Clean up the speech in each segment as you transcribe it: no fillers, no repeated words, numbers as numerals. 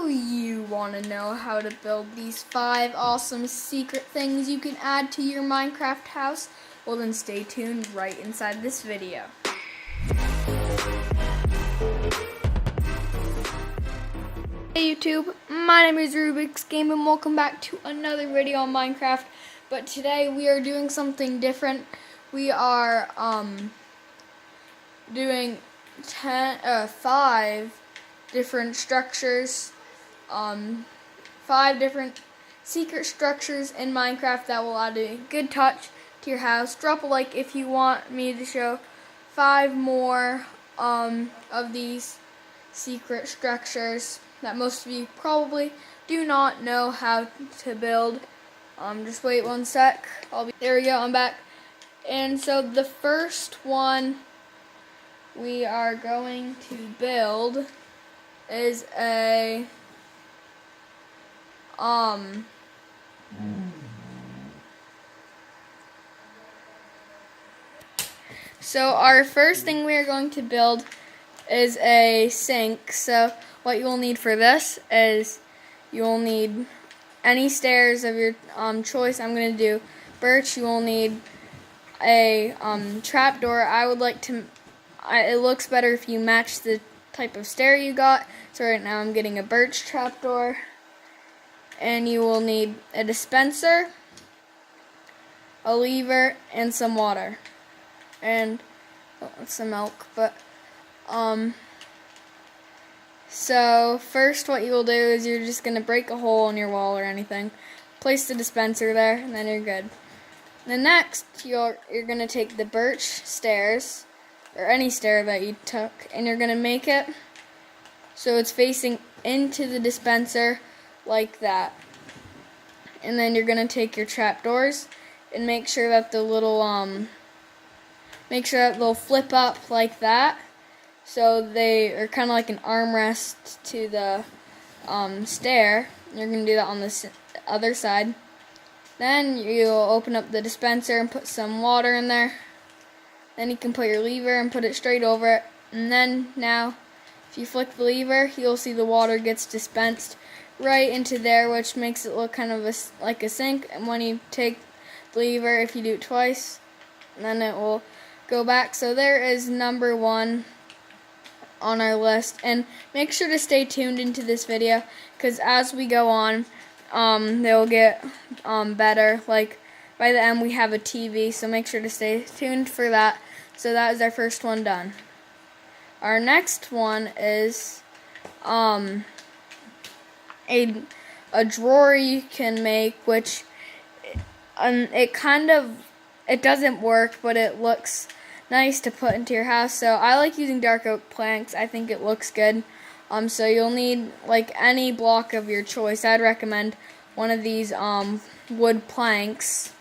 Do you want to know how to build these 5 awesome secret things you can add to your Minecraft house? Well, then stay tuned right inside this video. Hey YouTube, my name is Rubiks Game and welcome back to another video on Minecraft. But today we are doing something different. We are doing 5 different structures, 5 different secret structures in Minecraft that will add a good touch to your house. Drop a like if you want me to show 5 more of these secret structures that most of you probably do not know how to build. Just wait one sec. There we go, I'm back. And so the first one we are going to build is a so our first thing we are going to build is a sink. So what you will need for this is you will need any stairs of your choice. I'm going to do birch. You will need a trapdoor. I would like to it looks better if you match the type of stair you got. So right now I'm getting a birch trapdoor. And you will need a dispenser, a lever, and some water. And some milk. But so first what you will do is you're just going to break a hole in your wall or anything. Place the dispenser there and then you're good. Then next you're going to take the birch stairs, or any stair that you took, and you're going to make it so it's facing into the dispenser like that. And then you're going to take your trapdoors and make sure that the little they'll flip up like that, so they are kind of like an armrest to the stair. You're going to do that on the other side. Then you'll open up the dispenser and put some water in there. Then you can put your lever and put it straight over it. And then now, if you flick the lever, you'll see the water gets dispensed right into there, which makes it look kind of like a sink. And when you take the lever, if you do it twice, then it will go back. So there is number 1 on our list. And make sure to stay tuned into this video, because as we go on, they'll get better. Like by the end we have a TV, so make sure to stay tuned for that. So that is our first one done. Our next one is a drawer you can make, which it doesn't work, but it looks nice to put into your house. So I like using dark oak planks. I think it looks good. So you'll need like any block of your choice. I'd recommend one of these wood planks.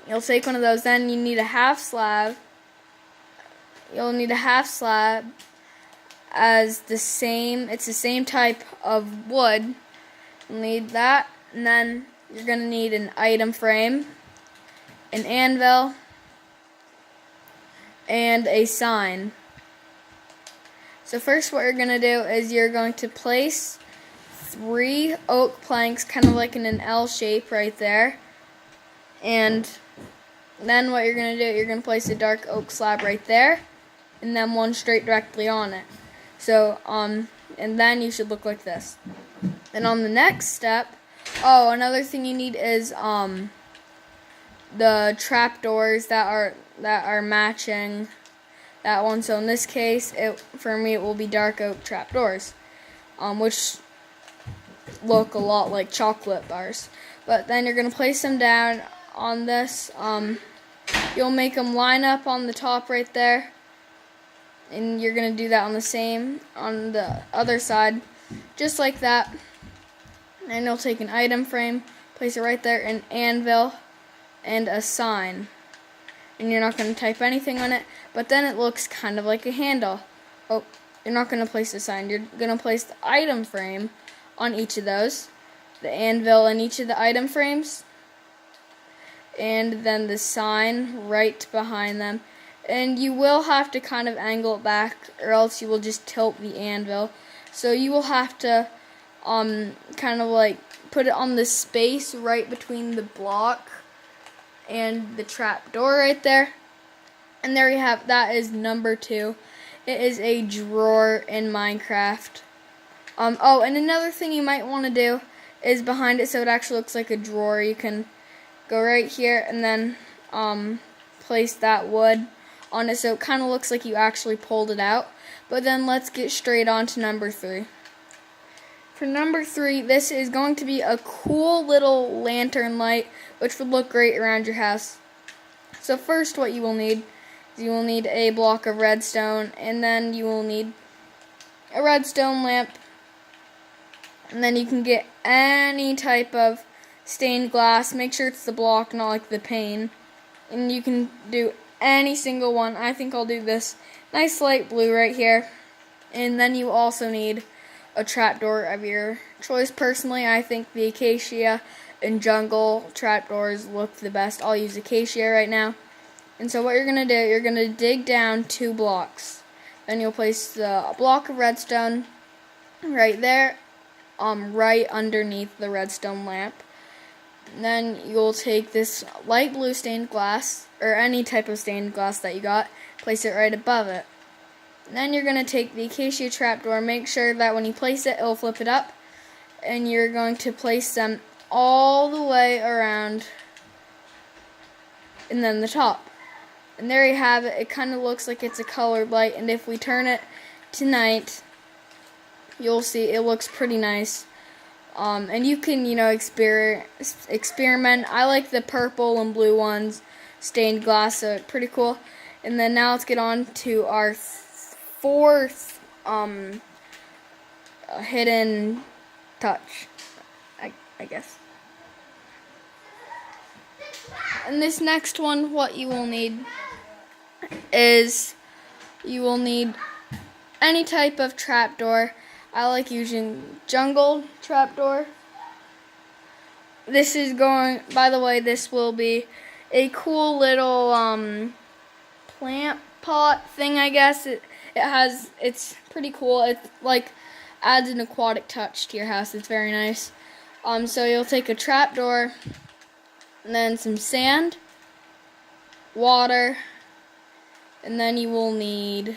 You'll take one of those. Then you need a half slab. You'll need a half slab as it's the same type of wood. You'll need that, and then you're going to need an item frame, an anvil, and a sign. So first what you're going to do is you're going to place 3 oak planks kind of like in an L shape right there. And then what you're going to do, you're going to place a dark oak slab right there, and then one straight directly on it. So and then you should look like this. Then on the next step, another thing you need is the trapdoors that are matching that one. So in this case, for me it will be dark oak trapdoors, which look a lot like chocolate bars. But then you're going to place them down on this. You'll make them line up on the top right there, and you're going to do that on the other side, just like that. And you'll take an item frame, place it right there, an anvil, and a sign. And you're not going to type anything on it, but then it looks kind of like a handle. Oh, you're not going to place the sign. You're going to place the item frame on each of those, the anvil in each of the item frames, and then the sign right behind them. And you will have to kind of angle it back, or else you will just tilt the anvil. So you will have to kind of like put it on the space right between the block and the trapdoor right there. And there you have, that is number 2. It is a drawer in Minecraft. Oh, and another thing you might want to do is behind it so it actually looks like a drawer. You can go right here and then place that wood on it so it kind of looks like you actually pulled it out. But then let's get straight on to number 3. For number 3, this is going to be a cool little lantern light, which would look great around your house. So first what you will need is you will need a block of redstone, and then you will need a redstone lamp. And then you can get any type of stained glass. Make sure it's the block, not like the pane. And you can do any single one. I think I'll do this nice light blue right here. And then you also need a trapdoor of your choice. Personally, I think the acacia and jungle trapdoors look the best. I'll use acacia right now. And so what you're going to do, you're going to dig down 2 blocks. Then you'll place the block of redstone right there, right underneath the redstone lamp. And then you'll take this light blue stained glass, or any type of stained glass that you got, place it right above it. And then you're going to take the acacia trapdoor, make sure that when you place it, it'll flip it up, and you're going to place them all the way around, and then the top. And there you have it. It kind of looks like it's a colored light, and if we turn it to night, you'll see it looks pretty nice. And you can, experiment. I like the purple and blue ones, stained glass, so it's pretty cool. And then now let's get on to our 4th hidden touch, I guess. And this next one, what you will need is you will need any type of trapdoor. I like using jungle trapdoor. This is going, by the way, this will be a cool little plant pot thing, I guess. It's pretty cool. It like adds an aquatic touch to your house. It's very nice. So you'll take a trapdoor, and then some sand, water, and then you will need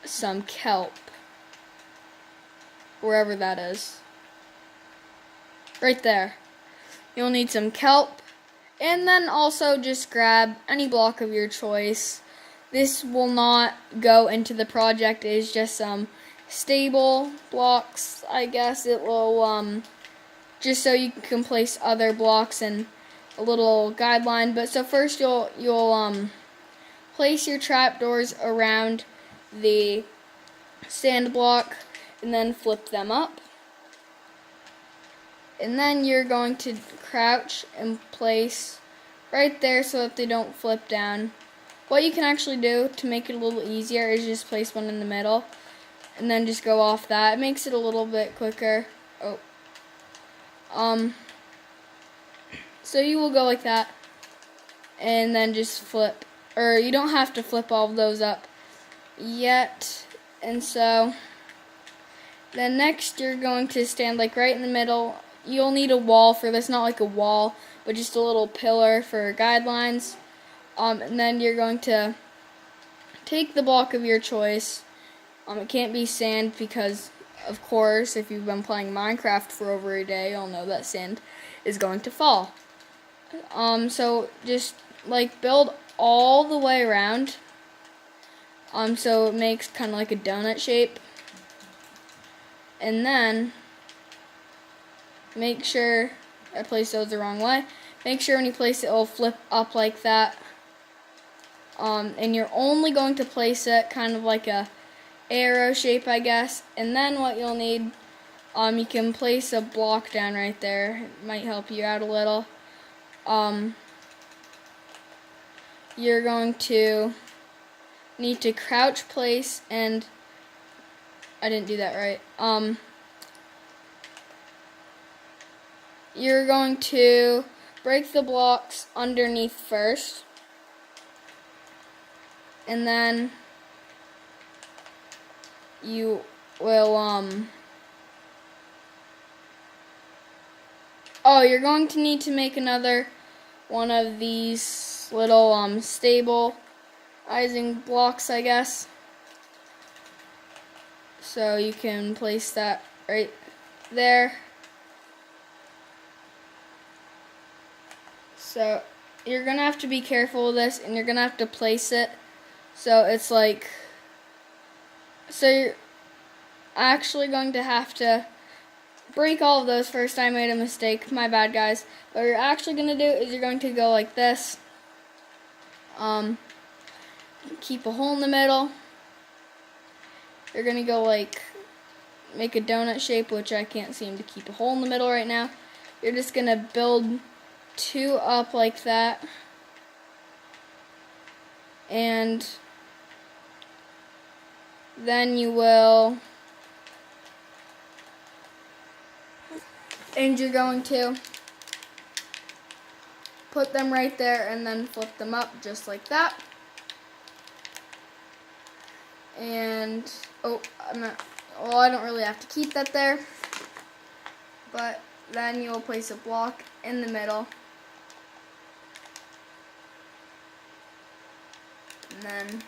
some kelp, wherever that is. Right there. You'll need some kelp, and then also just grab any block of your choice. This will not go into the project. It is just some stable blocks, I guess. It will just so you can place other blocks and a little guideline. But so first you'll place your trapdoors around the sand block and then flip them up. And then you're going to crouch and place right there so that they don't flip down. What you can actually do to make it a little easier is just place one in the middle and then just go off that. It makes it a little bit quicker. So you will go like that and then just flip, or you don't have to flip all of those up yet. And so then next you're going to stand like right in the middle. You'll need a wall for this, not like a wall, but just a little pillar for guidelines. And then you're going to take the block of your choice. It can't be sand because, of course, if you've been playing Minecraft for over a day, you'll know that sand is going to fall. So just like build all the way around. So it makes kind of like a donut shape. And then make sure I place those the wrong way. Make sure when you place it, it'll flip up like that. And you're only going to place it kind of like a arrow shape, I guess. And then what you'll need, you can place a block down right there. It might help you out a little. You're going to need to crouch place, and I didn't do that right. You're going to break the blocks underneath first, and then you will Oh, you're going to need to make another one of these little stabilizing blocks, I guess. So you can place that right there. So you're gonna have to be careful with this, and you're gonna have to place it so it's like, so you're actually going to have to break all of those first. I made a mistake, my bad guys. What you're actually going to do is you're going to go like this, keep a hole in the middle. You're going to go like, make a donut shape, which I can't seem to keep a hole in the middle right now. You're just going to build 2 up like that, and then you will, and you're going to put them right there and then flip them up just like that. And I don't really have to keep that there, but then you'll place a block in the middle, and then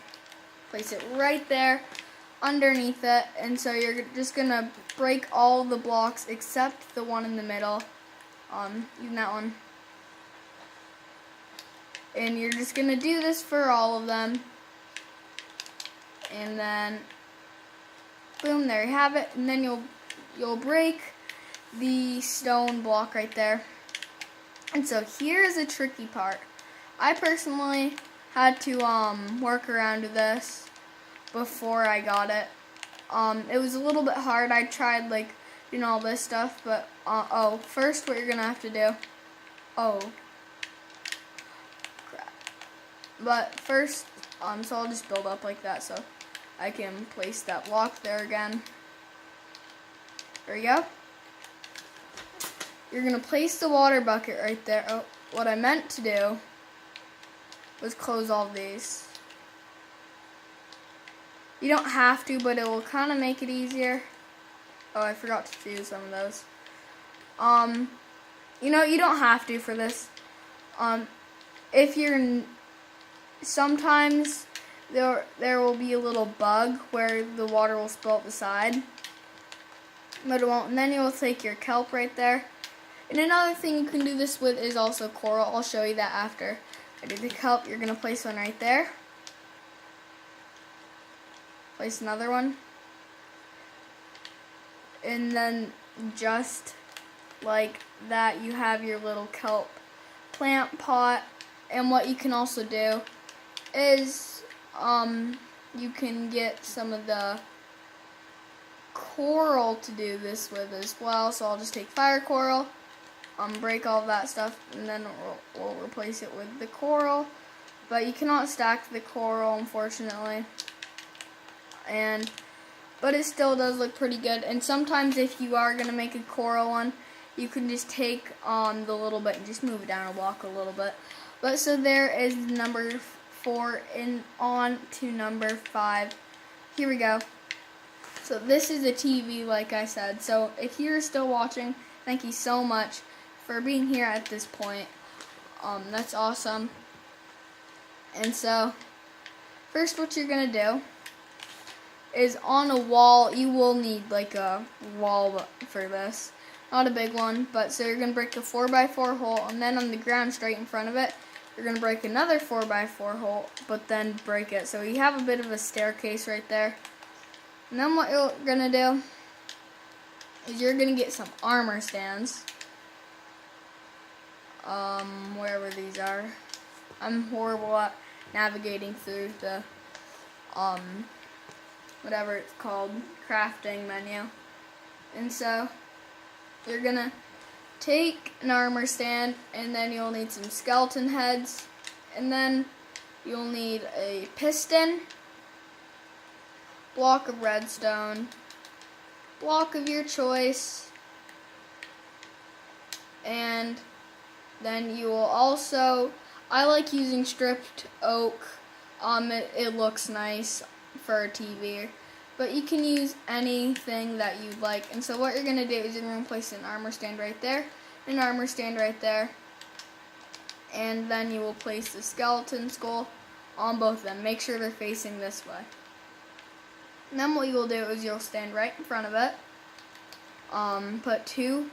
place it right there underneath it. And so you're just gonna break all the blocks except the one in the middle, even that one. And you're just gonna do this for all of them, and then boom, there you have it. And then you'll break the stone block right there. And so here's a tricky part. I personally had to work around with this before I got it. It was a little bit hard. I tried like doing all this stuff, but first what you're gonna have to do, crap. But first, so I'll just build up like that so I can place that block there again. There you go. You're gonna place the water bucket right there. Oh, what I meant to do was close all these. You don't have to, but it will kind of make it easier. Oh, I forgot to fuse some of those. You know, you don't have to for this. If you're, sometimes there will be a little bug where the water will spill out the side, but it won't. And then you'll take your kelp right there. And another thing you can do this with is also coral. I'll show you that after I do the kelp. You're gonna place one right there. Place another one, and then just like that you have your little kelp plant pot. And what you can also do is you can get some of the coral to do this with as well. So I'll just take fire coral, break all of that stuff, and then we'll replace it with the coral. But you cannot stack the coral, unfortunately. But it still does look pretty good. And sometimes if you are going to make a coral one, you can just take the little bit and just move it down a block a little bit. But so there is number 4 and on to number 5. Here we go. So this is a TV, like I said. So if you're still watching, thank you so much for being here at this point. That's awesome. And so first what you're going to do is on a wall, you will need like a wall for this. Not a big one, but so you're going to break a 4x4 hole, and then on the ground straight in front of it, you're going to break another 4x4 hole, but then break it. So you have a bit of a staircase right there. And then what you're going to do is you're going to get some armor stands. Wherever these are. I'm horrible at navigating through the whatever it's called, crafting menu. And so you're gonna take an armor stand, and then you'll need some skeleton heads, and then you'll need a piston, block of redstone, block of your choice, and then you will also, I like using stripped oak. It looks nice for a TV, but you can use anything that you'd like. And so what you're going to do is you're going to place an armor stand right there. an armor stand right there. And then you will place the skeleton skull on both of them. Make sure they're facing this way. And then what you will do is you'll stand right in front of it. Put 2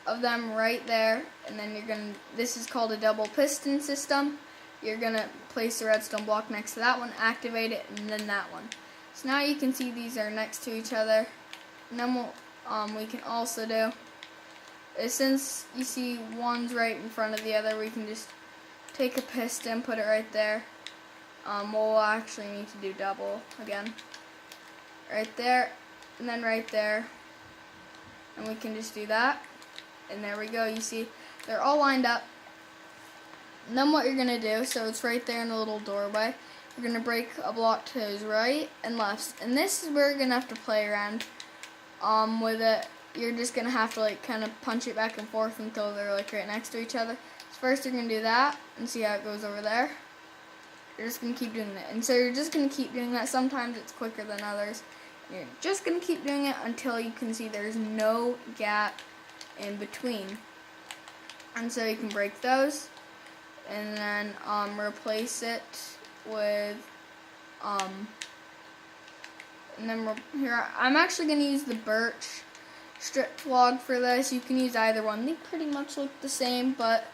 of them right there, and then this is called a double piston system. You're gonna place the redstone block next to that one, activate it, and then that one. So now you can see these are next to each other. And then what we can also do is, since you see one's right in front of the other, we can just take a piston, put it right there. We'll actually need to do double again. Right there, and then right there. And we can just do that. And there we go. You see, they're all lined up. And then what you're going to do, so it's right there in the little doorway, you're going to break a block to his right and left. And this is where you're going to have to play around with it. You're just going to have to like kind of punch it back and forth until they're like right next to each other. So first you're going to do that and see how it goes over there. You're just going to keep doing that. And so you're just going to keep doing that. Sometimes it's quicker than others. You're just going to keep doing it until you can see there's no gap in between. And so you can break those and then replace it with and then here I'm actually going to use the birch strip log for this. You can use either one. They pretty much look the same, but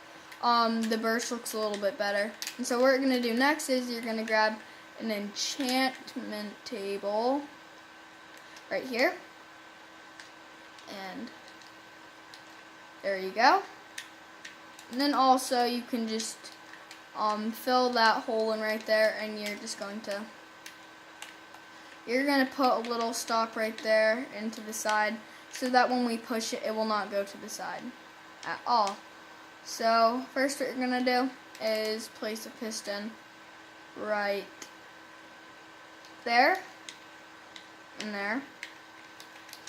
the birch looks a little bit better. And so what we're going to do next is you're going to grab an enchantment table right here, and there you go. And then also you can just fill that hole in right there, and you're going to put a little stock right there into the side so that when we push it, it will not go to the side at all. So first what you're going to do is place a piston right there and there.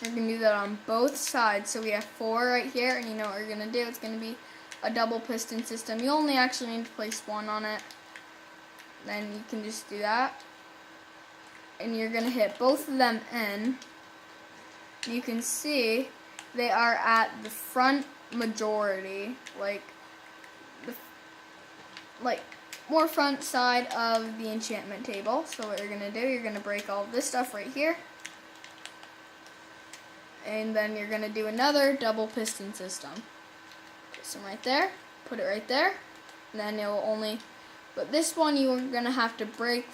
You're going to do that on both sides. So we have 4 right here, and you know what you're going to do. It's going to be a double piston system. You only actually need to place 1 on it. Then you can just do that. And you're going to hit both of them in. You can see they are at the front majority, like more front side of the enchantment table. So what you're going to do, you're going to break all of this stuff right here. And then you're going to do another double piston system. Piston right there, put it right there, and then it will only, but this one you're going to have to break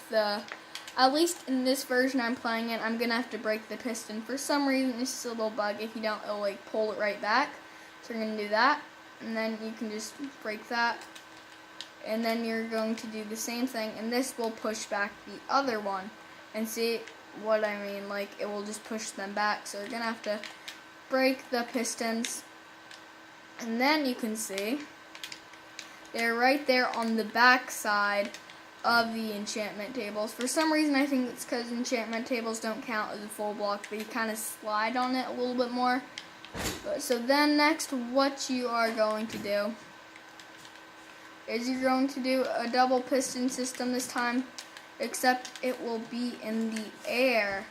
at least in this version I'm playing in, I'm going to have to break the piston. For some reason, it's just a little bug. If you don't, it'll like pull it right back. So we're going to do that, and then you can just break that. And then you're going to do the same thing, and this will push back the other one. And see what I mean, like it will just push them back. So you're going to have to break the pistons. And then you can see they're right there on the back side of the enchantment tables. For some reason, I think it's because enchantment tables don't count as a full block, but you kind of slide on it a little bit more. So then next, what you are going to do is you're going to do a double piston system this time, except it will be in the air.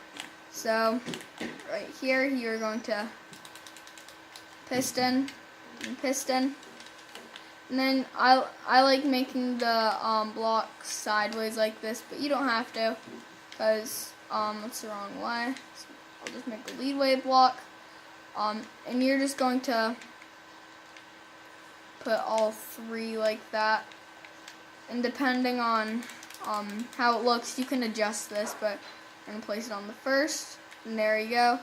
So right here, you're going to piston and piston. And then I like making the block sideways like this, but you don't have to, because that's the wrong way. So I'll just make a leadway block. And you're just going to put all 3 like that. And depending on how it looks, you can adjust this, but I'm gonna place it on the first, and there you go.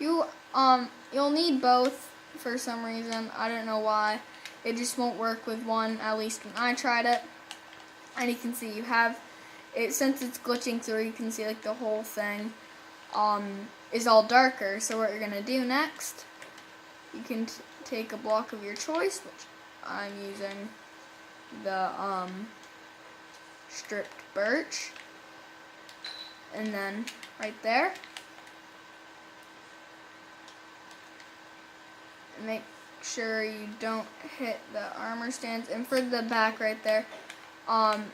You'll need both for some reason. I don't know why. It just won't work with one, at least when I tried it. And you can see you have it, since it's glitching through, you can see like the whole thing is all darker. So what you're gonna do next, you can take a block of your choice, which I'm using the stripped birch, and then right there, and make sure you don't hit the armor stands. And for the back right there,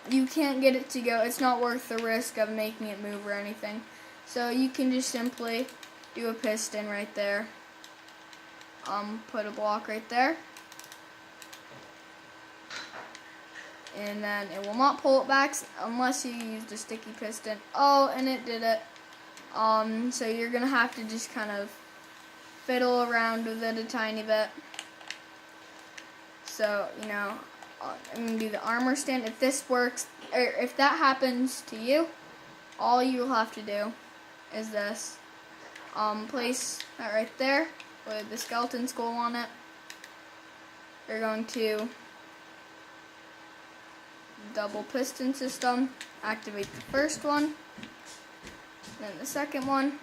you can't get it to go. It's not worth the risk of making it move or anything. So you can just simply do a piston right there. Put a block right there, and then it will not pull it back unless you used a sticky piston. Oh, and it did it. So you're gonna have to just kind of fiddle around with it a tiny bit. So, you know, I'm gonna do the armor stand. If this works, or if that happens to you, all you'll have to do is this. Place that right there with the skeleton skull on it. You're going to double piston system, activate the first one, then the second one,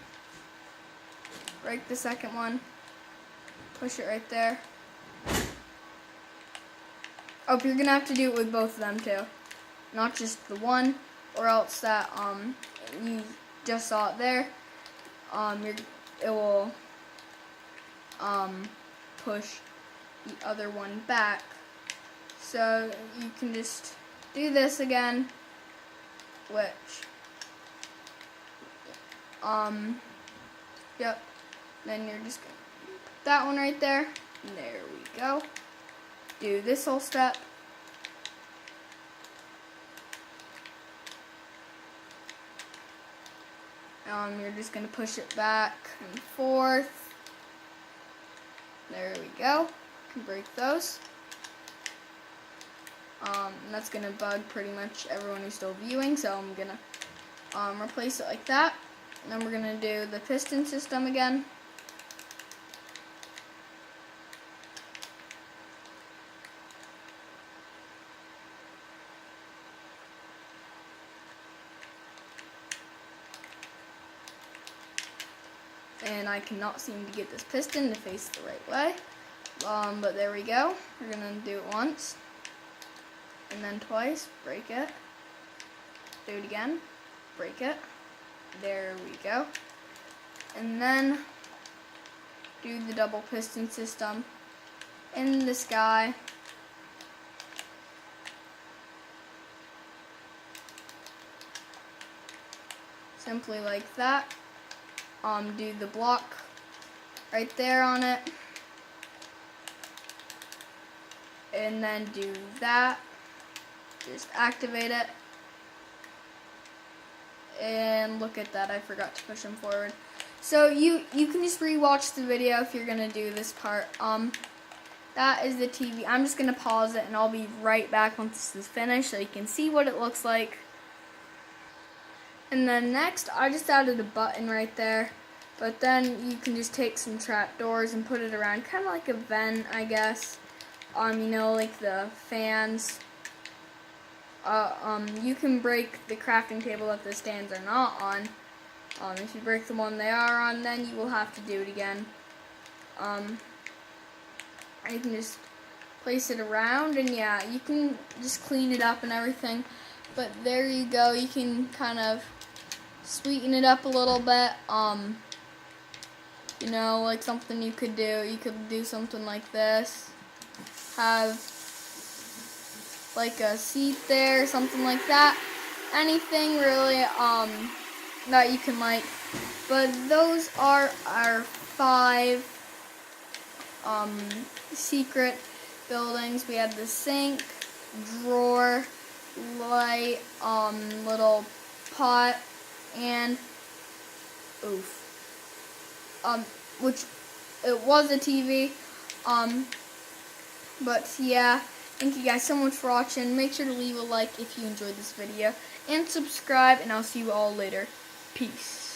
break the second one, push it right there. Oh, you're gonna have to do it with both of them too, not just the one, or else that you just saw it there. It will push the other one back. So you can just do this again, which yep. Then you're just gonna put that one right there. And there we go. Do this whole step. You're just going to push it back and forth. There we go. You can break those. And that's going to bug pretty much everyone who's still viewing, so I'm going to replace it like that. And then we're going to do the piston system again. And I cannot seem to get this piston to face the right way. But there we go. We're going to do it once. And then twice. Break it. Do it again. Break it. There we go. And then do the double piston system in the sky. Simply like that. Do the block right there on it, and then do that. Just activate it, and look at that, I forgot to push them forward. So you can just rewatch the video if you're gonna do this part. That is the TV. I'm just gonna pause it, and I'll be right back once this is finished, so you can see what it looks like. And then next, I just added a button right there, but then you can just take some trapdoors and put it around, kind of like a vent, I guess. You know, like the fans. You can break the crafting table that the stands are not on. If you break the one they are on, then you will have to do it again. You can just place it around, and yeah, you can just clean it up and everything. But there you go, you can kind of sweeten it up a little bit. You know, like something you could do something like this. Have like a seat there, something like that. Anything really that you can like. But those are our 5 secret buildings. We have the sink, drawer, light, little pot, and which it was a TV. But yeah, thank you guys so much for watching. Make sure to leave a like if you enjoyed this video, and subscribe, and I'll see you all later. Peace.